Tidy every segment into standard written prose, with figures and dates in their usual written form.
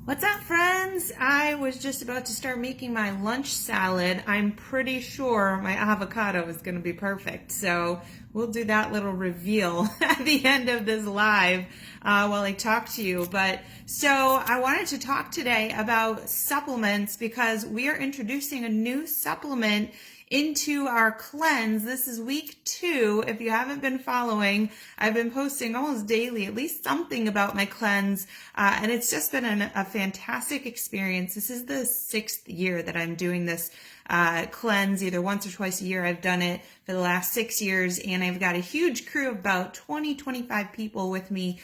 What's up, friends? I was just about to start making my lunch salad. I'm pretty sure my avocado is going to be perfect. So we'll do that little reveal at the end of this live while I talk to you. But so I wanted to talk today about supplements because we are introducing a new supplement into our cleanse. This is week 2. If you haven't been following, I've been posting almost daily, at least something about my cleanse. And it's just been a fantastic experience. This is the 6th year that I'm doing this cleanse, either once or twice a year. I've done it for the last 6 years, and I've got a huge crew of about 25 people with me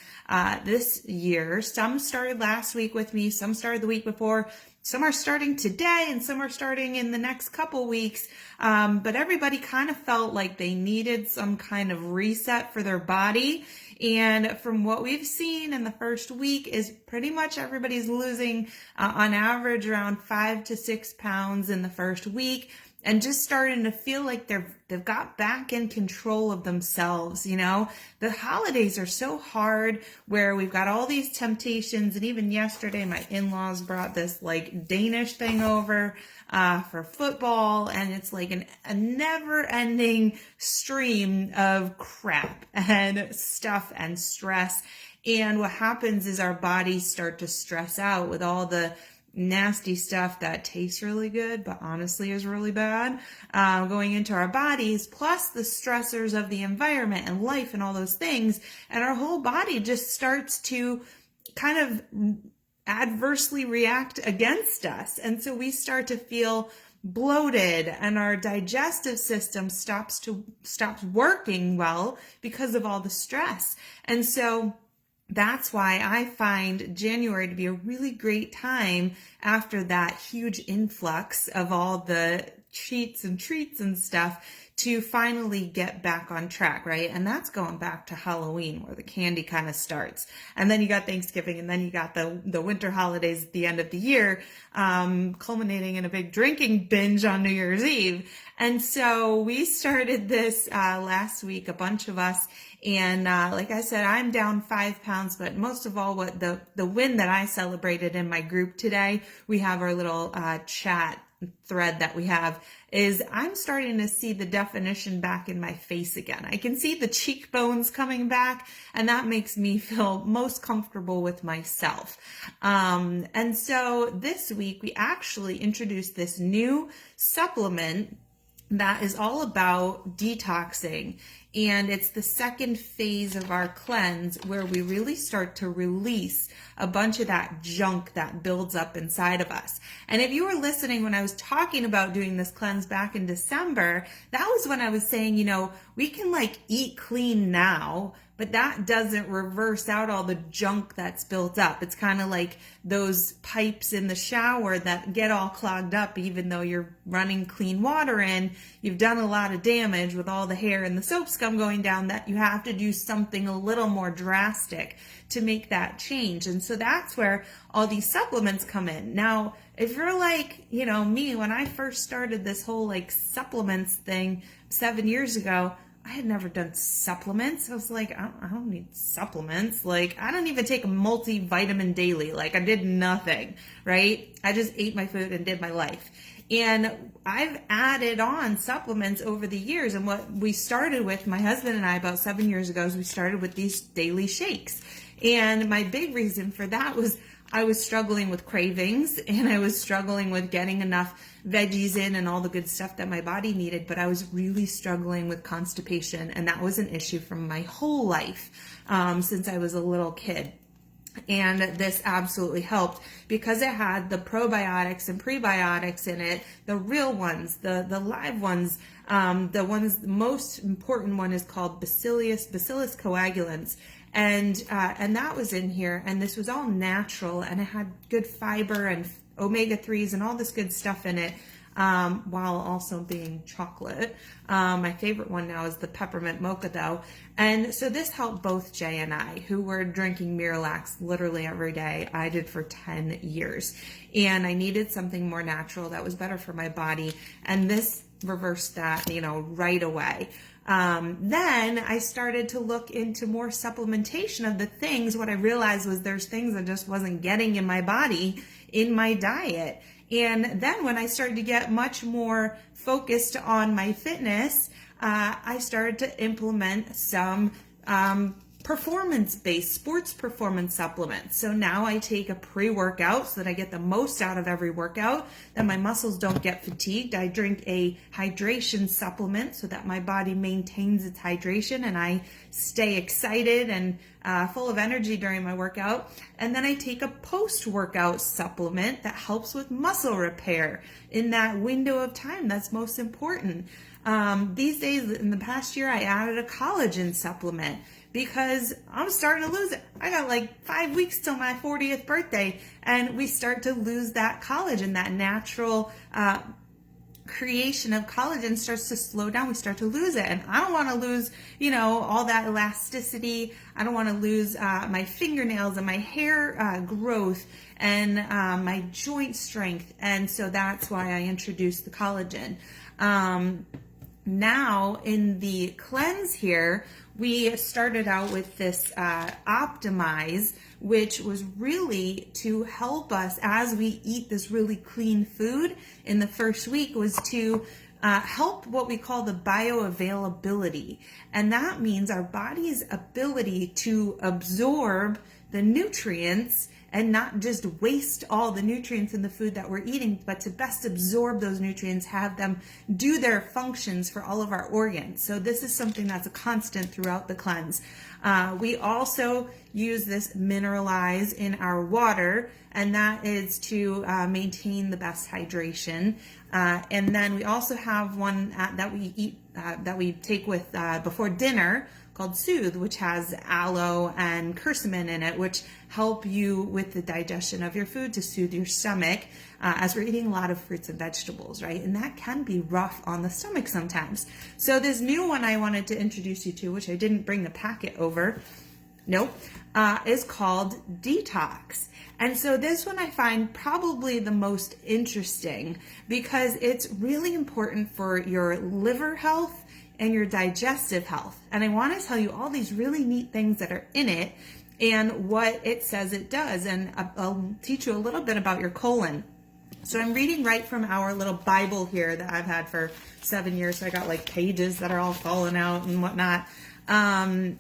this year. Some started last week with me, some started the week before. Some are starting today and some are starting in the next couple weeks. But everybody kind of felt like they needed some kind of reset for their body. And from what we've seen in the first week is pretty much everybody's losing on average around 5 to 6 pounds in the first week, and just starting to feel like they've got back in control of themselves. You know, the holidays are so hard where we've got all these temptations. And even yesterday, my in-laws brought this like Danish thing over for football. And it's like a never-ending stream of crap and stuff and stress. And what happens is our bodies start to stress out with all the nasty stuff that tastes really good, but honestly is really bad, going into our bodies, plus the stressors of the environment and life and all those things. And our whole body just starts to kind of adversely react against us. And so we start to feel bloated and our digestive system stops working well because of all the stress. And so that's why I find January to be a really great time after that huge influx of all the cheats and treats and stuff to finally get back on track, right? And that's going back to Halloween where the candy kind of starts. And then you got Thanksgiving, and then you got the winter holidays at the end of the year, culminating in a big drinking binge on New Year's Eve. And so we started this last week, a bunch of us. And like I said, I'm down 5 pounds, but most of all, what the win that I celebrated in my group today, we have our little chat thread that we have, is I'm starting to see the definition back in my face again. I can see the cheekbones coming back, and that makes me feel most comfortable with myself. And so this week we actually introduced this new supplement that is all about detoxing. And it's the second phase of our cleanse where we really start to release a bunch of that junk that builds up inside of us. And if you were listening when I was talking about doing this cleanse back in December, that was when I was saying, you know, we can like eat clean now, but that doesn't reverse out all the junk that's built up. It's kind of like those pipes in the shower that get all clogged up even though you're running clean water in. You've done a lot of damage with all the hair and the soap scum going down, that you have to do something a little more drastic to make that change. And so that's where all these supplements come in. Now, if you're like, you know, me, when I first started this whole like supplements thing 7 years ago, I had never done supplements. I was like, I don't need supplements. Like, I don't even take a multivitamin daily. Like, I did nothing, right? I just ate my food and did my life. And I've added on supplements over the years. And what we started with, my husband and I, about 7 years ago, is we started with these daily shakes. And my big reason for that was I was struggling with cravings, and I was struggling with getting enough veggies in and all the good stuff that my body needed, but I was really struggling with constipation, and that was an issue from my whole life since I was a little kid. And this absolutely helped because it had the probiotics and prebiotics in it, the real ones, the live ones. The most important one is called Bacillus coagulans. And that was in here, and this was all natural, and it had good fiber and omega-3s and all this good stuff in it, while also being chocolate. My favorite one now is the peppermint mocha though. And so this helped both Jay and I, who were drinking Miralax literally every day. I did for 10 years. And I needed something more natural that was better for my body. And this reversed that, right away. Then I started to look into more supplementation of the things. What I realized was there's things I just wasn't getting in my body, in my diet. And then when I started to get much more focused on my fitness, I started to implement some performance-based sports performance supplements. So now I take a pre-workout so that I get the most out of every workout, that my muscles don't get fatigued. I drink a hydration supplement so that my body maintains its hydration and I stay excited and full of energy during my workout. And then I take a post-workout supplement that helps with muscle repair in that window of time that's most important. These days, in the past year, I added a collagen supplement because I'm starting to lose it. I got like 5 weeks till my 40th birthday, and we start to lose that collagen, that natural creation of collagen starts to slow down. We start to lose it. And I don't want to lose, all that elasticity. I don't want to lose my fingernails and my hair growth and my joint strength. And so that's why I introduced the collagen. Now in the cleanse here, we started out with this Optimize, which was really to help us as we eat this really clean food in the first week, was to help what we call the bioavailability. And that means our body's ability to absorb the nutrients and not just waste all the nutrients in the food that we're eating, but to best absorb those nutrients, have them do their functions for all of our organs. So this is something that's a constant throughout the cleanse. We also use this Mineralize in our water, and that is to maintain the best hydration. And then we also have one that we eat, that we take with before dinner, called Soothe, which has aloe and curcumin in it, which help you with the digestion of your food, to soothe your stomach, as we're eating a lot of fruits and vegetables, right? And that can be rough on the stomach sometimes. So this new one I wanted to introduce you to, which I didn't bring the packet over, is called Detox. And so this one I find probably the most interesting because it's really important for your liver health and your digestive health. And I want to tell you all these really neat things that are in it and what it says it does. And I'll teach you a little bit about your colon. So I'm reading right from our little Bible here that I've had for 7 years. So I got like pages that are all falling out and whatnot.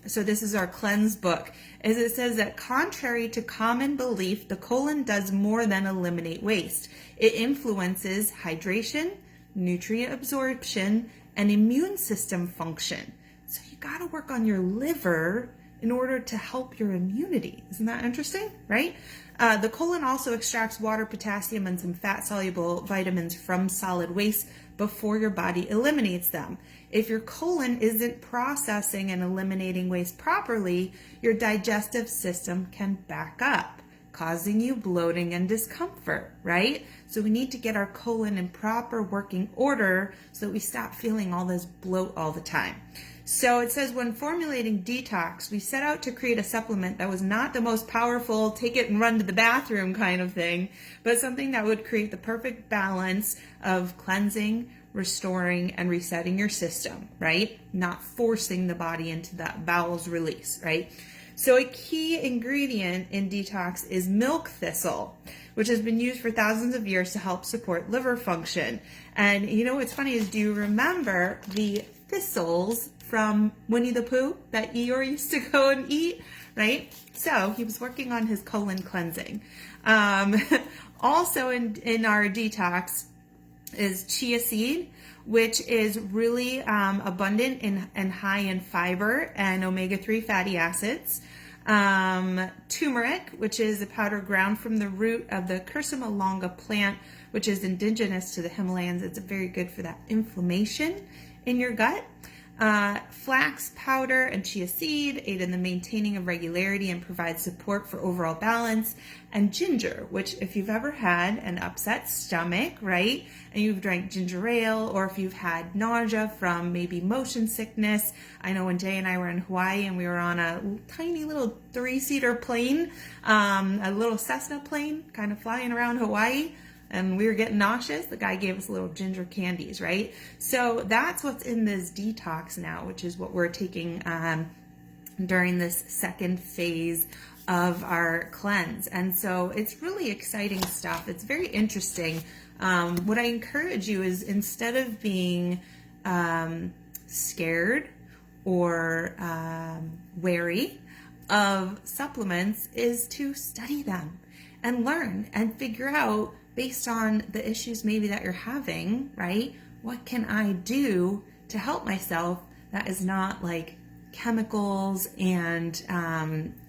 So this is our cleanse book. As it says that contrary to common belief, the colon does more than eliminate waste. It influences hydration, nutrient absorption, and immune system function. So you got to work on your liver in order to help your immunity. Isn't that interesting, right? The colon also extracts water, potassium, and some fat-soluble vitamins from solid waste before your body eliminates them. If your colon isn't processing and eliminating waste properly, your digestive system can back up, causing you bloating and discomfort, right? So we need to get our colon in proper working order so that we stop feeling all this bloat all the time. So it says, when formulating Detox, we set out to create a supplement that was not the most powerful, take it and run to the bathroom kind of thing, but something that would create the perfect balance of cleansing, restoring, and resetting your system, right? Not forcing the body into that bowels release, right? So a key ingredient in Detox is milk thistle, which has been used for thousands of years to help support liver function. And what's funny is, do you remember the thistles from Winnie the Pooh that Eeyore used to go and eat, right? So he was working on his colon cleansing. Also in our Detox is chia seed, which is really abundant and high in fiber and omega-3 fatty acids. Turmeric, which is a powder ground from the root of the Cursuma longa plant, which is indigenous to the Himalayas. It's very good for that inflammation in your gut. Flax powder and chia seed aid in the maintaining of regularity and provide support for overall balance. And ginger, which if you've ever had an upset stomach, right, and you've drank ginger ale, or if you've had nausea from maybe motion sickness. I know when Jay and I were in Hawaii and we were on a tiny little 3-seater plane, a little Cessna plane kind of flying around Hawaii. and we were getting nauseous, the guy gave us little ginger candies, right? So that's what's in this detox now, which is what we're taking during this second phase of our cleanse. And so it's really exciting stuff. It's very interesting. What I encourage you is, instead of being scared or wary of supplements, is to study them and learn and figure out, based on the issues maybe that you're having, right? What can I do to help myself that is not like chemicals and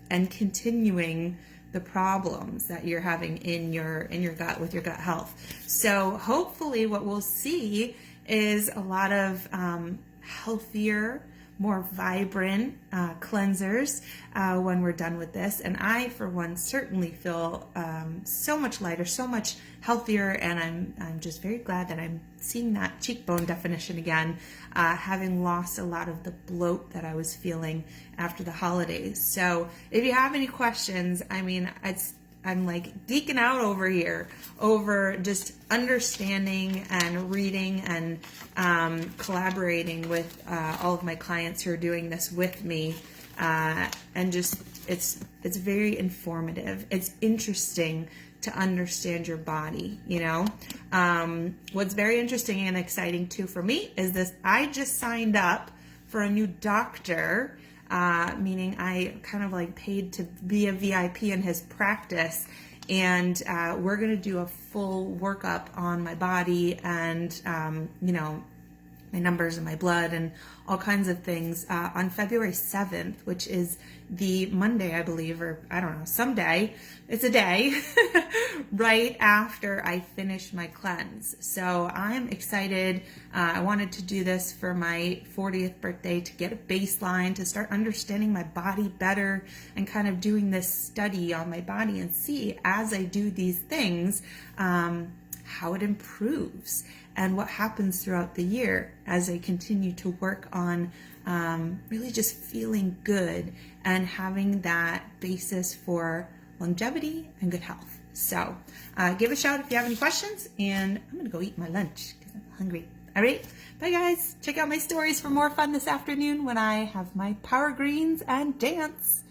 continuing the problems that you're having in your gut with your gut health. So hopefully what we'll see is a lot of healthier, more vibrant cleansers when we're done with this. And I, for one, certainly feel so much lighter, so much healthier, and I'm just very glad that I'm seeing that cheekbone definition again, having lost a lot of the bloat that I was feeling after the holidays. So if you have any questions, I mean, I'm like geeking out over here over just understanding and reading and collaborating with all of my clients who are doing this with me, and just it's very informative. It's interesting to understand your body, you know. What's very interesting and exciting too for me is this: I just signed up for a new doctor, meaning I kind of like paid to be a VIP in his practice, and we're going to do a full workup on my body and, you know, my numbers and my blood and all kinds of things on February 7th, which is the Monday, I believe, or I don't know, someday. It's a day right after I finish my cleanse. So I'm excited. I wanted to do this for my 40th birthday to get a baseline, to start understanding my body better and kind of doing this study on my body and see, as I do these things, how it improves and what happens throughout the year as I continue to work on really just feeling good and having that basis for longevity and good health. So give a shout if you have any questions, and I'm gonna go eat my lunch because I'm hungry. All right, bye guys. Check out my stories for more fun this afternoon when I have my power greens and dance.